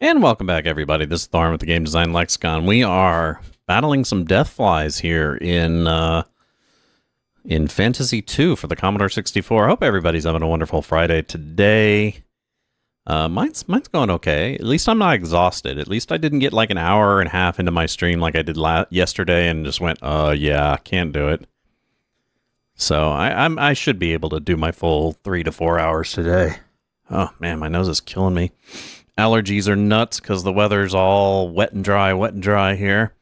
And welcome back, everybody. This is Thorn with the Game Design Lexicon. We are battling some death flies here in Phantasie II for the Commodore 64. I hope everybody's having a wonderful Friday today. Mine's going okay. At least I'm not exhausted. At least I didn't get like an hour and a half into my stream like I did yesterday and just went, yeah, can't do it. So I should be able to do my full 3 to 4 hours today. Oh man, my nose is killing me. Allergies are nuts because the weather's all wet and dry here,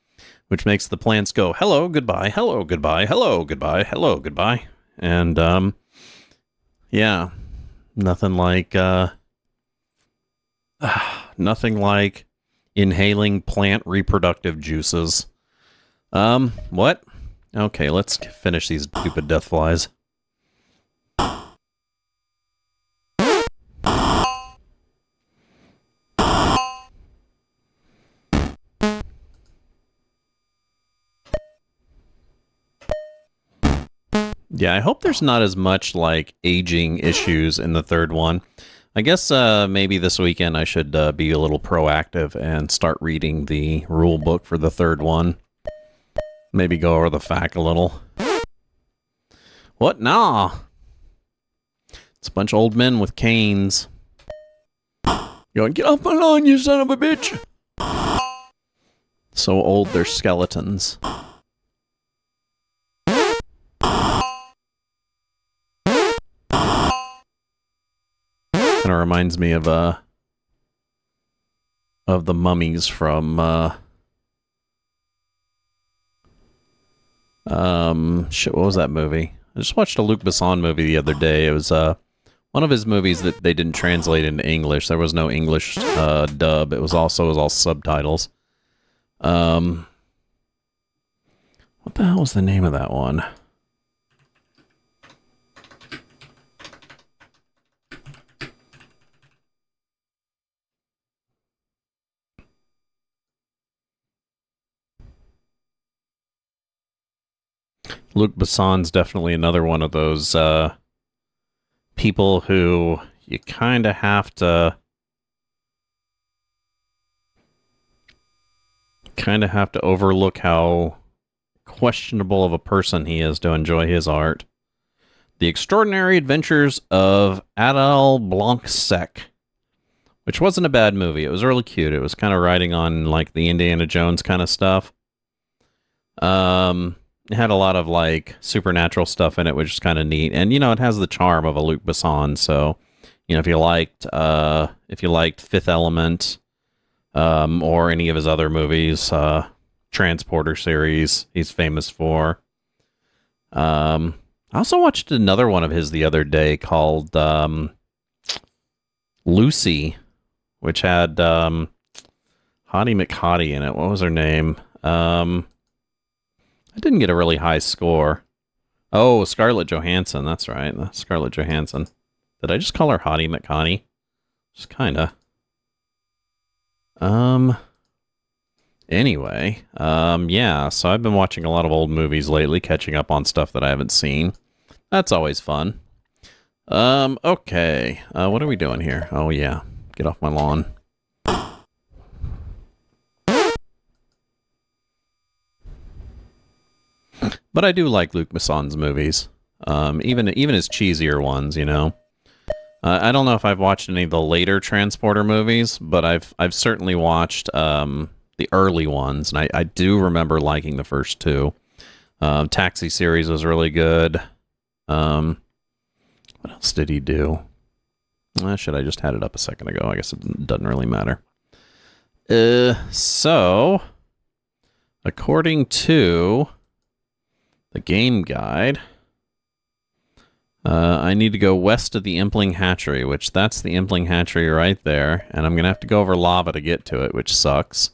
which makes the plants go, hello, goodbye, hello, goodbye, hello, goodbye, hello, goodbye. And, yeah, nothing like inhaling plant reproductive juices. What? Okay, let's finish these stupid death flies. Yeah, I hope there's not as much, like, aging issues in the third one. I guess maybe this weekend I should be a little proactive and start reading the rule book for the third one. Maybe go over the FAQ a little. What? Nah. It's a bunch of old men with canes. Going, get off my lawn, you son of a bitch! So old, they're skeletons. Kind of reminds me of the mummies from shit, what was that movie? I just watched a Luc Besson movie the other day. It was one of his movies that they didn't translate into English. There was no English dub. It was all subtitles. What the hell was the name of that one? Luc Besson's definitely another one of those people who you kind of have to overlook how questionable of a person he is to enjoy his art. The Extraordinary Adventures of Adèle Blanc-Sec, which wasn't a bad movie. It was really cute. It was kind of riding on like the Indiana Jones kind of stuff. It had a lot of like supernatural stuff in it, which is kind of neat. And you know, it has the charm of a Luc Besson. So, you know, if you liked Fifth Element, or any of his other movies, Transporter series, he's famous for. I also watched another one of his the other day called Lucy, which had Hottie McHottie in it. What was her name? I didn't get a really high score. Oh, Scarlett Johansson. That's right. Scarlett Johansson. Did I just call her Hottie McHottie? Just kinda. Anyway. Yeah, so I've been watching a lot of old movies lately, catching up on stuff that I haven't seen. That's always fun. Okay. What are we doing here? Oh, yeah. Get off my lawn. But I do like Luc Besson's movies, even his cheesier ones, you know. I don't know if I've watched any of the later Transporter movies, but I've certainly watched the early ones, and I do remember liking the first two. Taxi series was really good. What else did he do? Shit, I just had it up a second ago. I guess it doesn't really matter. So, according to the game guide, I need to go west of the Impling Hatchery, which that's the Impling Hatchery right there, and I'm going to have to go over lava to get to it, which sucks.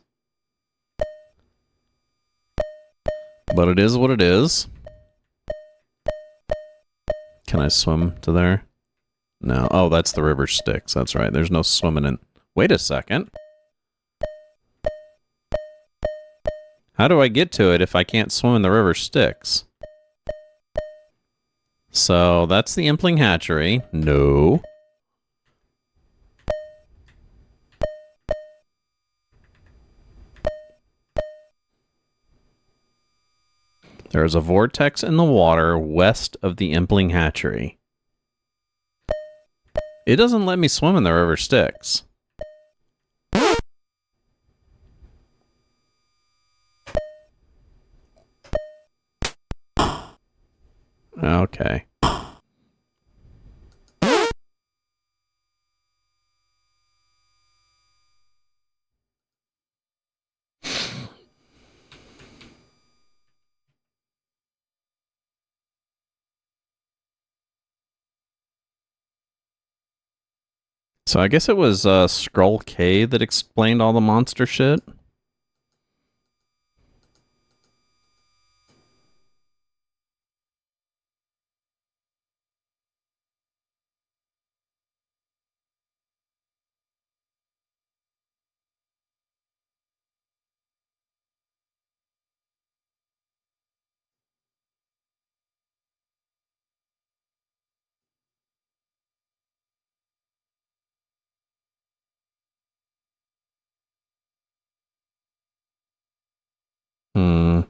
But it is what it is. Can I swim to there? No. Oh, that's the river Styx. That's right. There's no swimming in. Wait a second. How do I get to it if I can't swim in the river Styx? So, that's the Impling Hatchery. No. There is a vortex in the water west of the Impling Hatchery. It doesn't let me swim in the river Styx. Okay. So I guess it was Skrull K that explained all the monster shit. Hmm.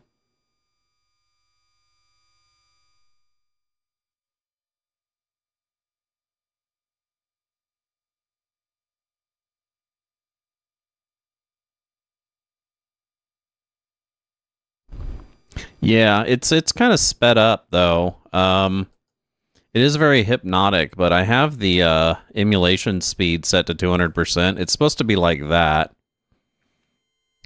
Yeah, it's kind of sped up though. It is very hypnotic, but I have the emulation speed set to 200%. It's supposed to be like that.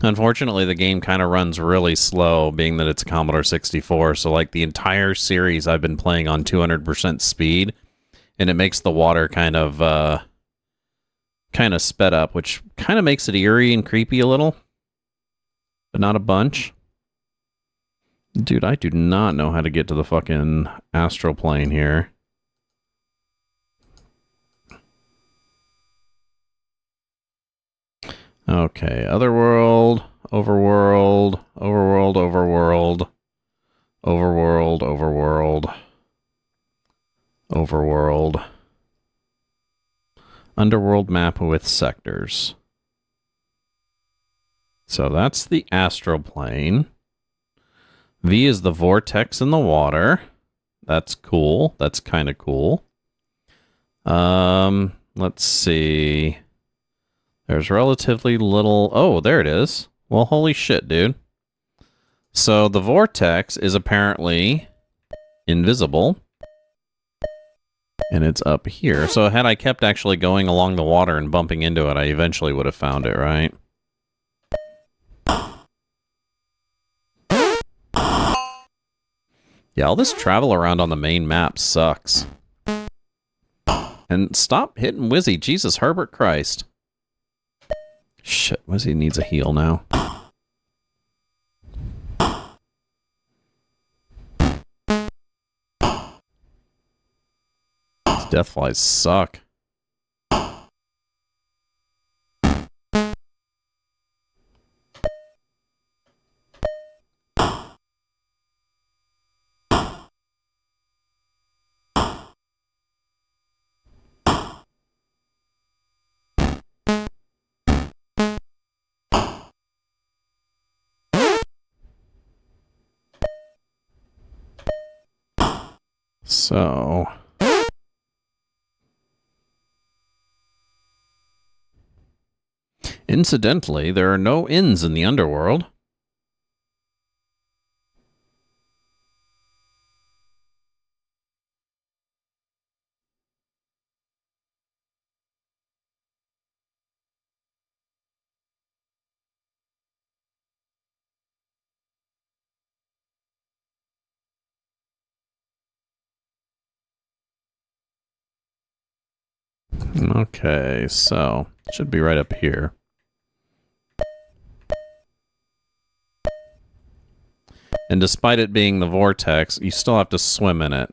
Unfortunately, the game kind of runs really slow, being that it's a Commodore 64. So, like, the entire series I've been playing on 200% speed, and it makes the water kind of sped up, which kind of makes it eerie and creepy a little, but not a bunch. Dude, I do not know how to get to the fucking astral plane here. Okay, Otherworld, Overworld, Overworld, Overworld, Overworld, Overworld, Overworld. Underworld map with sectors. So that's the astral plane. V is the vortex in the water. That's cool. That's kind of cool. Let's see. There's relatively little... Oh, there it is. Well, holy shit, dude. So the vortex is apparently invisible. And it's up here. So had I kept actually going along the water and bumping into it, I eventually would have found it, right? Yeah, all this travel around on the main map sucks. And stop hitting Wizzy. Jesus, Herbert Christ. Shit, Wizzy needs a heal now. These deathflies suck. So... Incidentally, there are no inns in the underworld. Okay, so it should be right up here. And despite it being the vortex, you still have to swim in it.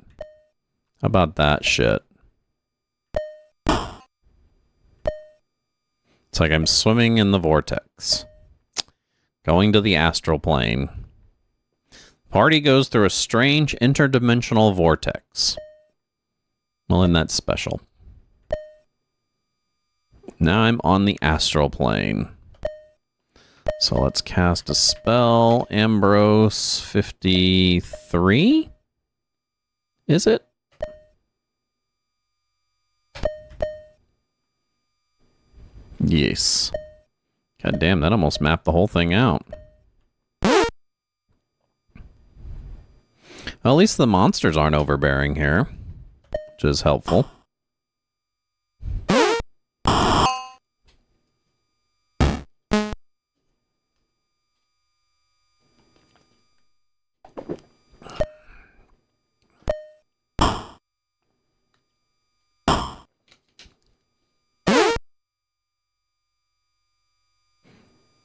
How about that shit? It's like I'm swimming in the vortex. Going to the astral plane. Party goes through a strange interdimensional vortex. Well, isn't that special? Now I'm on the astral plane. So let's cast a spell. Ambrose 53? Is it? Yes. God damn, that almost mapped the whole thing out. Well, at least the monsters aren't overbearing here, which is helpful.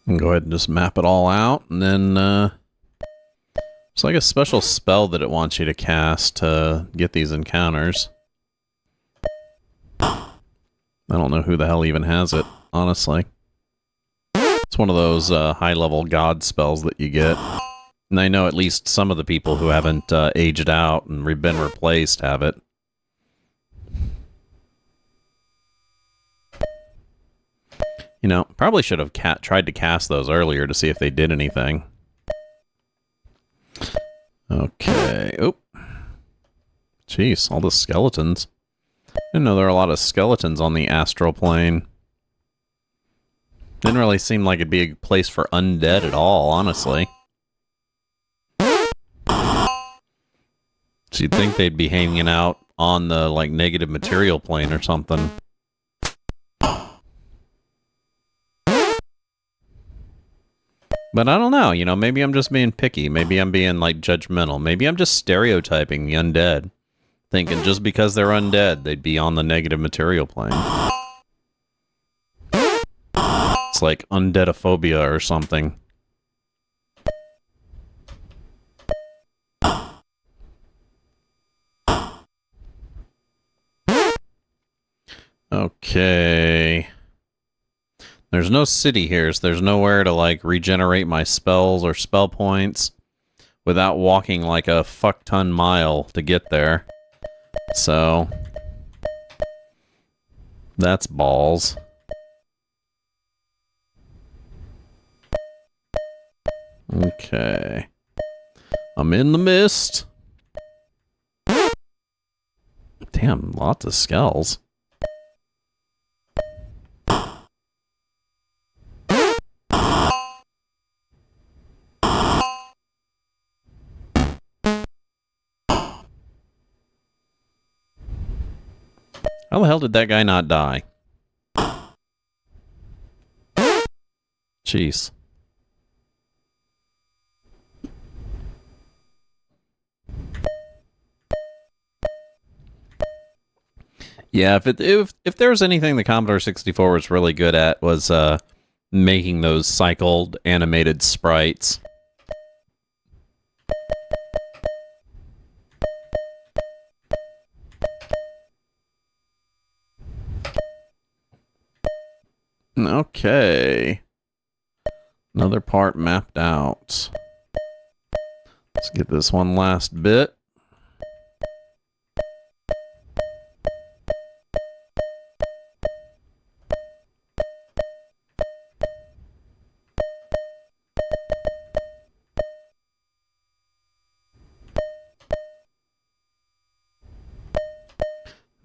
And go ahead and just map it all out, and then it's like a special spell that it wants you to cast to get these encounters. I don't know who the hell even has it, honestly. It's one of those high-level god spells that you get. And I know at least some of the people who haven't aged out and been replaced have it. You know, probably should have tried to cast those earlier to see if they did anything. Okay. Oop. Jeez, all the skeletons. Didn't know there were a lot of skeletons on the astral plane. Didn't really seem like it'd be a place for undead at all, honestly. So you'd think they'd be hanging out on the, like, negative material plane or something. But I don't know, you know, maybe I'm just being picky. Maybe I'm being, like, judgmental. Maybe I'm just stereotyping the undead. Thinking just because they're undead, they'd be on the negative material plane. It's like undeadophobia or something. Okay. There's no city here, so there's nowhere to, like, regenerate my spells or spell points without walking, like, a fuck-ton mile to get there. So, that's balls. Okay. I'm in the mist. Damn, lots of skulls. How the hell did that guy not die? Jeez. Yeah, if there was anything the Commodore 64 was really good at was making those cycled animated sprites. Okay. Another part mapped out. Let's get this one last bit.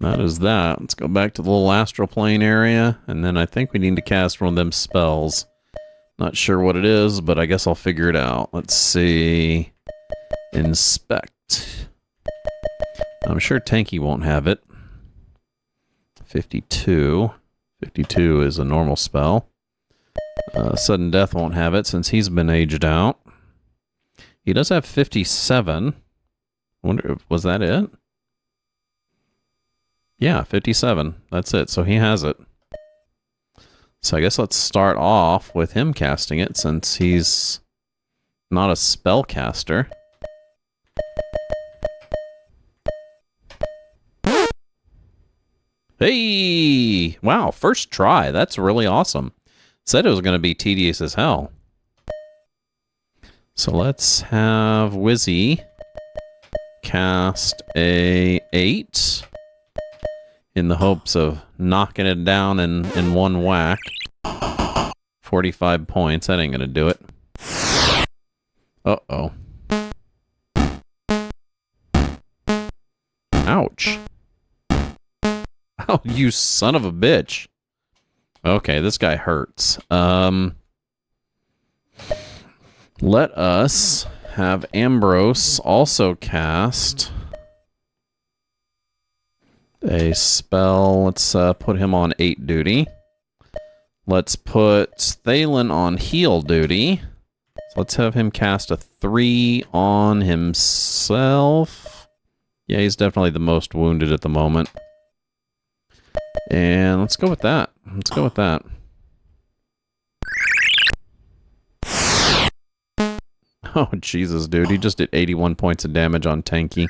That is that. Let's go back to the little astral plane area, and then I think we need to cast one of them spells. Not sure what it is, but I guess I'll figure it out. Let's see. Inspect. I'm sure Tanky won't have it. 52. 52 is a normal spell. Sudden Death won't have it since he's been aged out. He does have 57. Wonder, was that it? Yeah, 57. That's it. So he has it. So I guess let's start off with him casting it since he's not a spellcaster. Hey! Wow, first try. That's really awesome. Said it was going to be tedious as hell. So let's have Wizzy cast a 8 in the hopes of knocking it down in one whack. 45 points. That ain't gonna do it. Uh-oh. Ouch. Oh, you son of a bitch. Okay, this guy hurts. Let us have Ambrose also cast a spell. Let's put him on 8 duty. Let's put Thalen on heal duty. So let's have him cast a 3 on himself. Yeah, he's definitely the most wounded at the moment. And let's go with that. Let's go with that. Oh, Jesus, dude. He just did 81 points of damage on Tanky.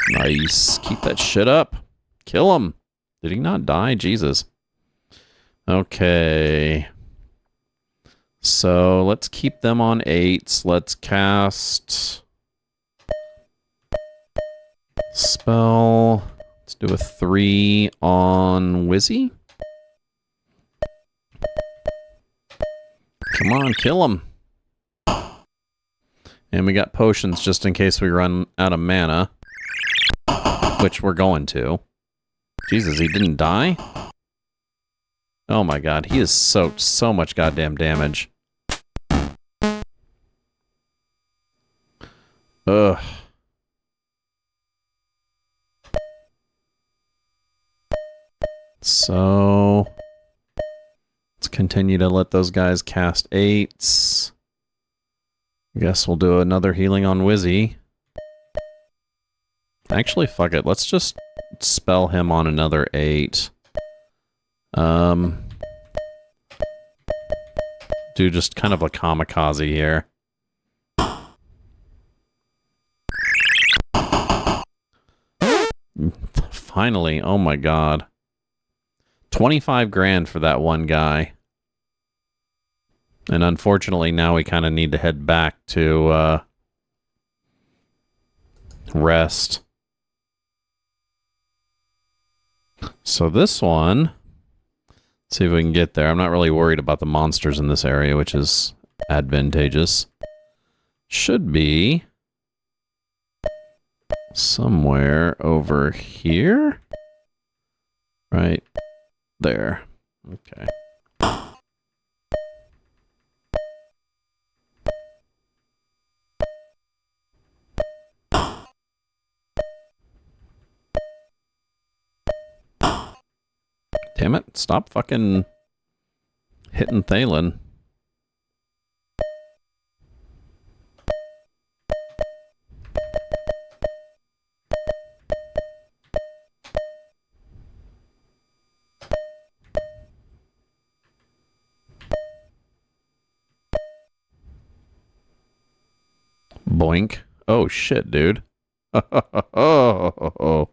Nice. Keep that shit up. Kill him. Did he not die? Jesus. Okay. So, let's keep them on 8s. Let's cast... spell. Let's do a 3 on Wizzy. Come on, kill him. And we got potions just in case we run out of mana. Which we're going to. Jesus, he didn't die? Oh my god, he has soaked so much goddamn damage. Ugh. So... let's continue to let those guys cast 8s. Guess we'll do another healing on Wizzy. Actually, fuck it. Let's just spell him on another 8. Do just kind of a kamikaze here. Finally, oh my god. 25 grand for that one guy. And unfortunately, now we kind of need to head back to rest. So this one, let's see if we can get there. I'm not really worried about the monsters in this area, which is advantageous. Should be somewhere over here. Right there. Okay. Damn it, stop fucking hitting Thalen. Boink. Oh shit, dude. Oh,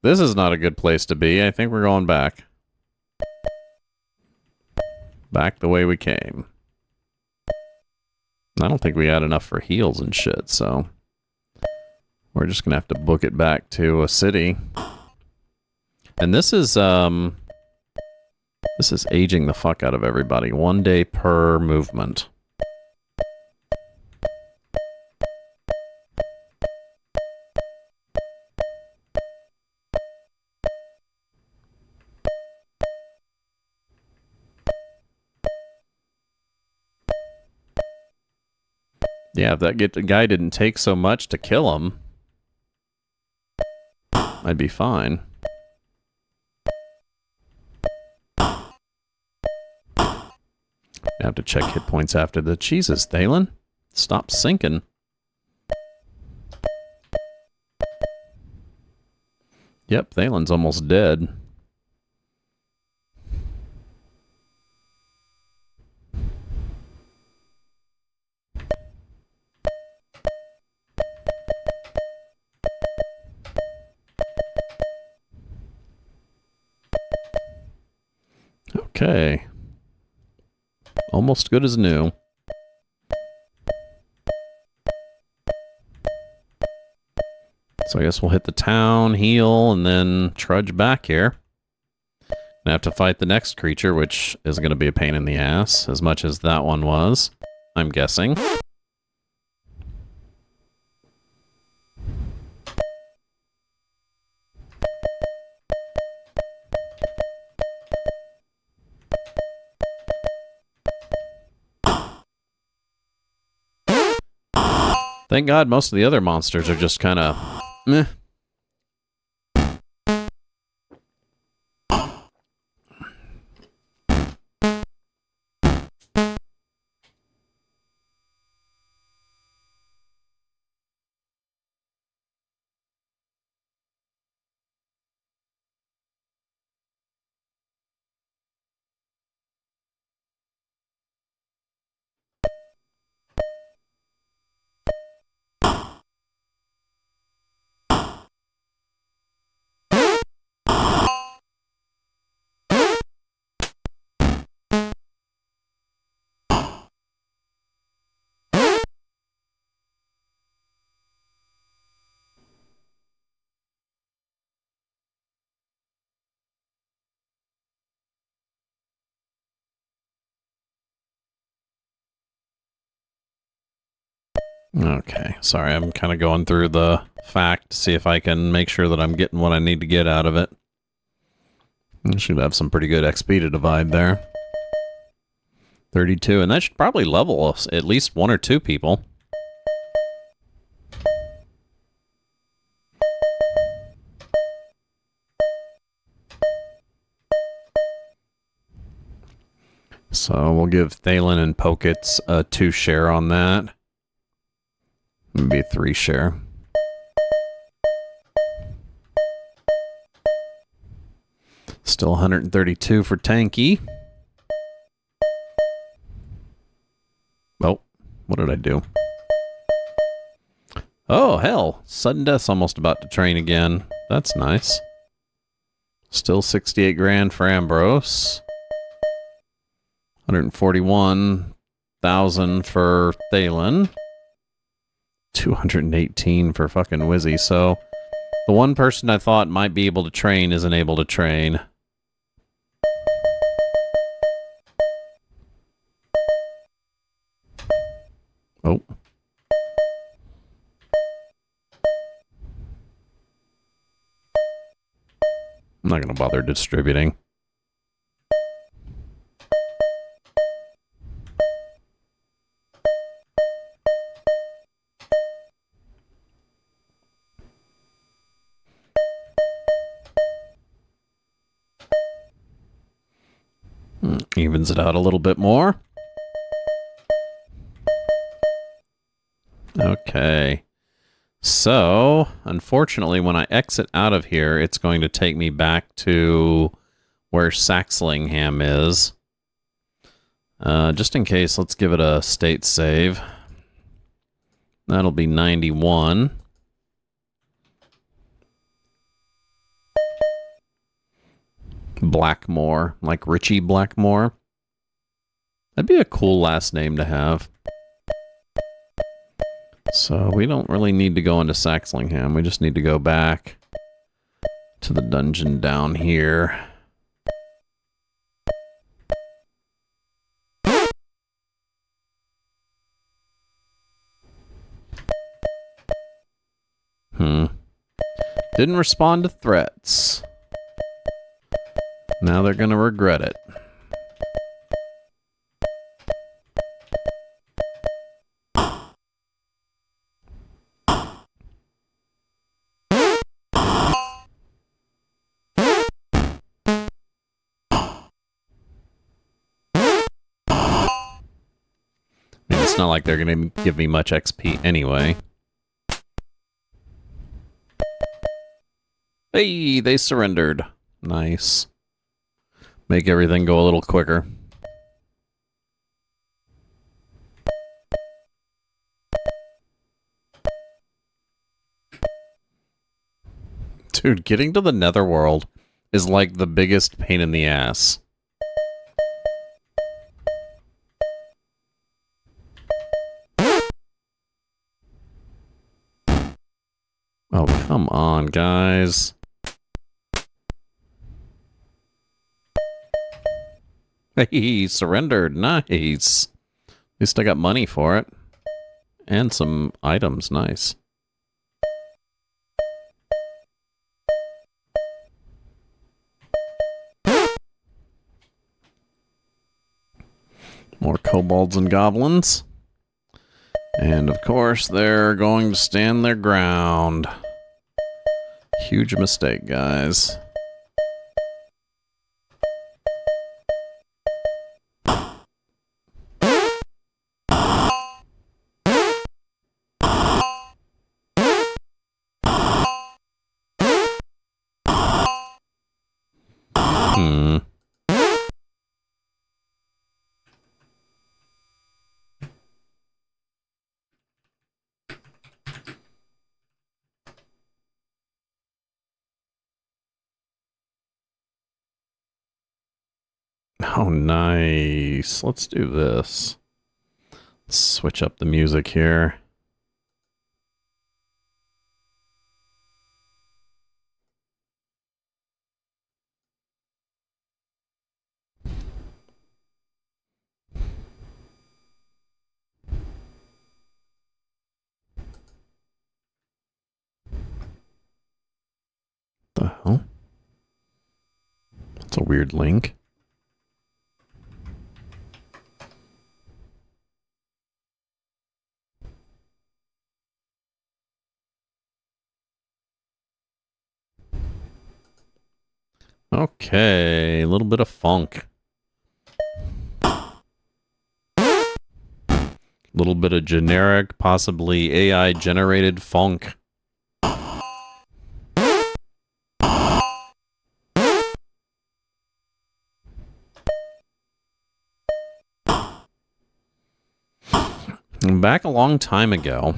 this is not a good place to be. I think we're going back. Back the way we came. I don't think we had enough for heals and shit, so we're just gonna have to book it back to a city. And this is aging the fuck out of everybody. 1 day per movement. Yeah, if that guy didn't take so much to kill him, I'd be fine. I have to check hit points after the... Jesus, Thalen, stop sinking. Yep, Thalen's almost dead. Okay. Almost good as new. So I guess we'll hit the town, heal, and then trudge back here. I have to fight the next creature, which is going to be a pain in the ass, as much as that one was, I'm guessing. Thank God most of the other monsters are just kind of meh. Okay, sorry, I'm kind of going through the fact to see if I can make sure that I'm getting what I need to get out of it. I should have some pretty good XP to divide there. 32, and that should probably level us at least 1 or 2 people. So we'll give Thalen and Pokets a 2 share on that. Maybe a 3 share. Still 132 for Tanky. Oh, what did I do? Oh, hell. Sudden Death's almost about to train again. That's nice. Still 68 grand for Ambrose. 141,000 for Thalen. 218 for fucking Wizzy. So the one person I thought might be able to train isn't able to train. Oh. I'm not going to bother distributing. Evens it out a little bit more. Okay. So, unfortunately, when I exit out of here, it's going to take me back to where Saxlingham is. Just in case, let's give it a state save. That'll be 91. Blackmore, like Richie Blackmore. That'd be a cool last name to have. So we don't really need to go into Saxlingham. We just need to go back to the dungeon down here. Didn't respond to threats. Now they're gonna regret it. It's not like they're going to give me much XP anyway. Hey, they surrendered. Nice. Make everything go a little quicker. Dude, getting to the Netherworld is like the biggest pain in the ass. Oh, come on, guys. He surrendered. Nice. At least I got money for it. And some items. Nice. More kobolds and goblins. And of course, they're going to stand their ground. Huge mistake, guys. Oh, nice. Let's do this. Let's switch up the music here. The hell? That's a weird link. Okay, a little bit of funk. A little bit of generic, possibly AI-generated funk. Back a long time ago,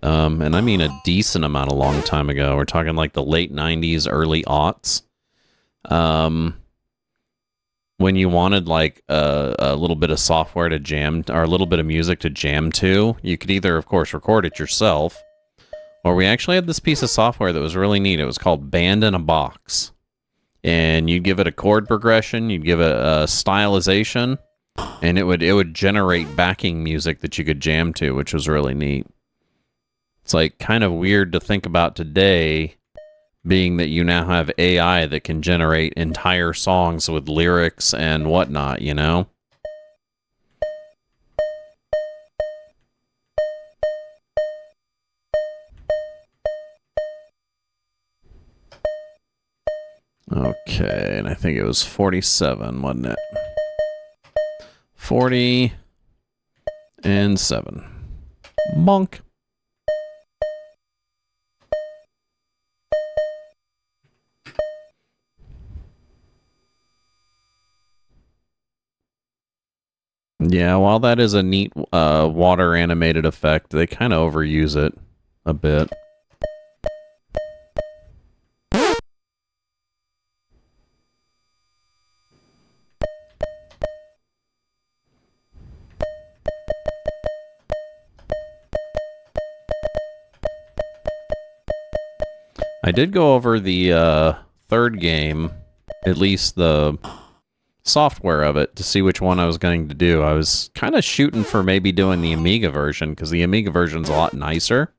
and I mean a decent amount a long time ago, we're talking like the late 90s, early aughts, when you wanted like a little bit of software to jam, or a little bit of music to jam to, you could either, of course, record it yourself, or we actually had this piece of software that was really neat. It was called Band in a Box. And you'd give it a chord progression, you'd give it a stylization, and it would generate backing music that you could jam to, which was really neat. It's like kind of weird to think about today, being that you now have AI that can generate entire songs with lyrics and whatnot, you know? Okay, and I think it was 47, wasn't it? 40 and 7. Monk. Yeah, while that is a neat water animated effect, they kind of overuse it a bit. I did go over the third game, at least the software of it, to see which one I was going to do. I was kind of shooting for maybe doing the Amiga version, because the Amiga version's a lot nicer.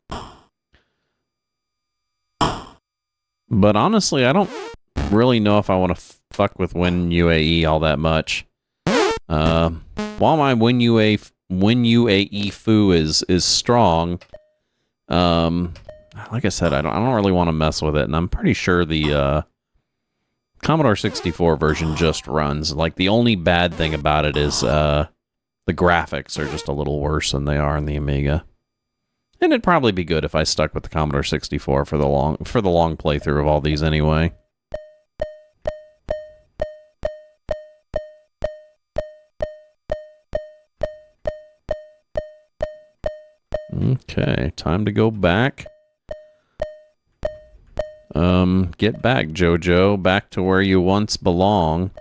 But honestly, I don't really know if I want to fuck with WinUAE all that much. While my WinUAE foo is strong, like I said, I don't really want to mess with it, and I'm pretty sure the Commodore 64 version just runs. Like, the only bad thing about it is the graphics are just a little worse than they are in the Amiga. And it'd probably be good if I stuck with the Commodore 64 for the long playthrough of all these anyway. Okay, time to go back. Get back, Jojo, back to where you once belong.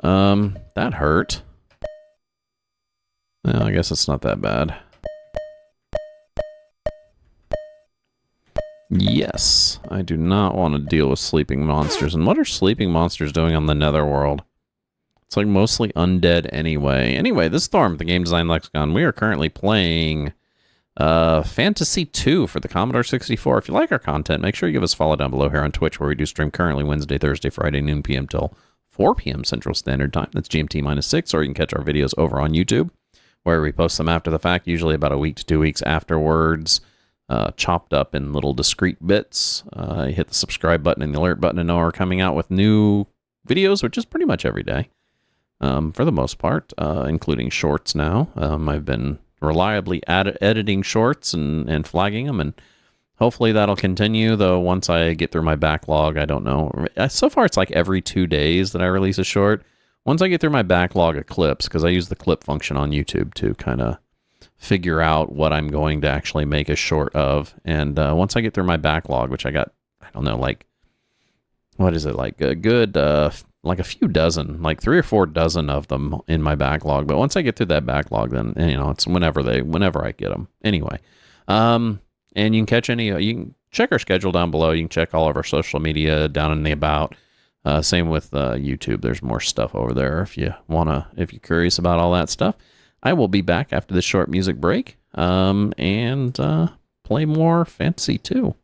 That hurt. Well, I guess it's not that bad. Yes, I do not want to deal with sleeping monsters. And what are sleeping monsters doing on the Netherworld? It's like mostly undead anyway. Anyway, this is Thorm, the Game Design Lexicon. We are currently playing Phantasie II for the Commodore 64. If you like our content, make sure you give us a follow down below here on Twitch, where we do stream currently Wednesday, Thursday, Friday, noon p.m. till 4 p.m. Central Standard Time. That's GMT -6, or you can catch our videos over on YouTube, where we post them after the fact, usually about a week to 2 weeks afterwards, chopped up in little discrete bits. You hit the subscribe button and the alert button to know we're coming out with new videos, which is pretty much every day, for the most part, including shorts now. I've been reliably editing shorts and flagging them, and hopefully that'll continue, though once I get through my backlog. I don't know. So far, it's like every 2 days that I release a short. Once I get through my backlog of clips, because I use the clip function on YouTube to kind of figure out what I'm going to actually make a short of, and once I get through my backlog, which I got, I don't know, like, what is it, like a good, like a few dozen, like 3 or 4 dozen of them in my backlog. But once I get through that backlog, then, you know, it's whenever I get them. Anyway, and you can catch you can check our schedule down below. You can check all of our social media down in the about. Same with YouTube. There's more stuff over there if you're curious about all that stuff. I will be back after this short music break, and play more Phantasie II.